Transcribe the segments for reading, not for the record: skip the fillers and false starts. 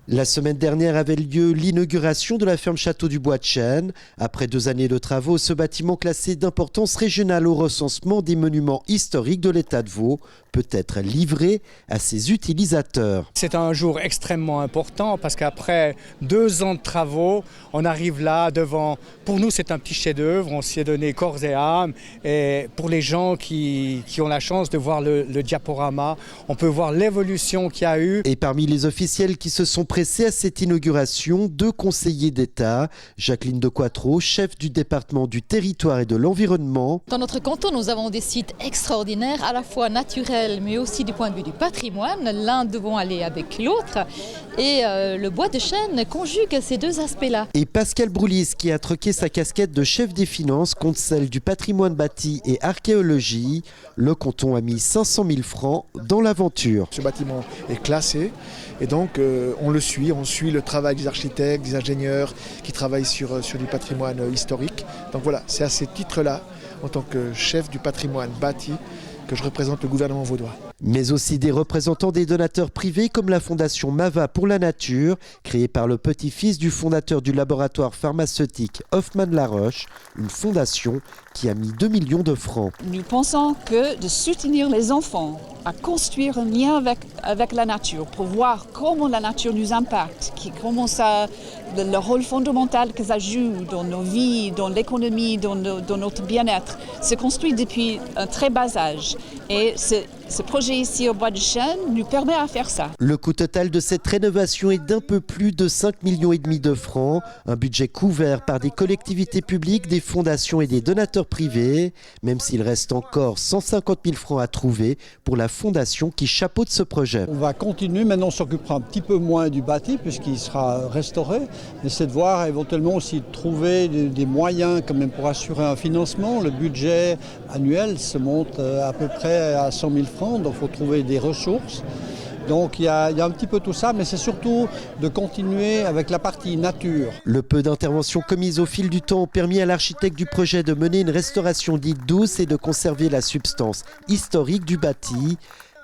La semaine dernière avait lieu l'inauguration de la ferme Château du Bois de Chêne. Après 2 années de travaux, ce bâtiment classé d'importance régionale au recensement des monuments historiques de l'État de Vaud peut être livré à ses utilisateurs. C'est un jour extrêmement important parce qu'après 2 ans de travaux, on arrive là devant. Pour nous, c'est un petit chef-d'œuvre. On s'y est donné corps et âme. Et pour les gens qui ont la chance de voir le diaporama, on peut voir l'évolution qu'il y a eu. Et parmi les officiels qui se sont pressés à cette inauguration, 2 conseillers d'État, Jacqueline de Quattro, chef du département du territoire et de l'environnement. Dans notre canton, nous avons des sites extraordinaires, à la fois naturels, mais aussi du point de vue du patrimoine. L'un devant aller avec l'autre. Et le bois de chêne conjugue ces 2 aspects-là. Et Pascal Broulis, qui a troqué sa casquette de chef des finances contre celle du patrimoine bâti et archéologie. Le canton a mis 500 000 francs dans l'aventure. Ce bâtiment est classé et donc on suit le travail des architectes, des ingénieurs qui travaillent sur du patrimoine historique. Donc voilà, c'est à ces titres-là, en tant que chef du patrimoine bâti, que je représente le gouvernement vaudois. Mais aussi des représentants des donateurs privés comme la fondation Mava pour la nature, créée par le petit-fils du fondateur du laboratoire pharmaceutique Hoffmann-La Roche, une fondation qui a mis 2 millions de francs. Nous pensons que de soutenir les enfants à construire un lien avec la nature pour voir comment la nature nous impacte, comment ça, le rôle fondamental que ça joue dans nos vies, dans l'économie, dans notre bien-être, se construit depuis un très bas âge. Et ce projet ici au Bois de Chêne nous permet à faire ça. Le coût total de cette rénovation est d'un peu plus de 5,5 millions de francs, un budget couvert par des collectivités publiques, des fondations et des donateurs privés, même s'il reste encore 150 000 francs à trouver pour la fondation qui chapeaute ce projet. On va continuer, maintenant on s'occupera un petit peu moins du bâti puisqu'il sera restauré, mais c'est de voir éventuellement aussi de trouver des moyens quand même pour assurer un financement. Le budget annuel se monte à peu près à 100 000 francs, donc il faut trouver des ressources. Donc il y a un petit peu tout ça, mais c'est surtout de continuer avec la partie nature. Le peu d'interventions commises au fil du temps ont permis à l'architecte du projet de mener une restauration dite douce et de conserver la substance historique du bâti.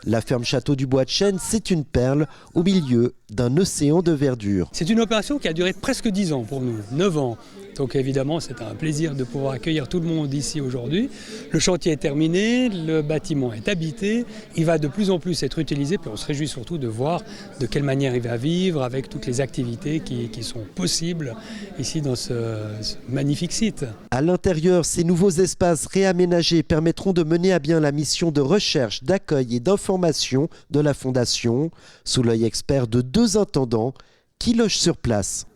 La ferme Château du Bois de Chêne, c'est une perle au milieu d'un océan de verdure. C'est une opération qui a duré presque 10 ans pour nous, 9 ans. Donc évidemment, c'est un plaisir de pouvoir accueillir tout le monde ici aujourd'hui. Le chantier est terminé, le bâtiment est habité, il va de plus en plus être utilisé, puis on se réjouit surtout de voir de quelle manière il va vivre avec toutes les activités qui sont possibles ici dans ce magnifique site. À l'intérieur, ces nouveaux espaces réaménagés permettront de mener à bien la mission de recherche, d'accueil et d'information de la Fondation, sous l'œil expert de 2 intendants qui logent sur place.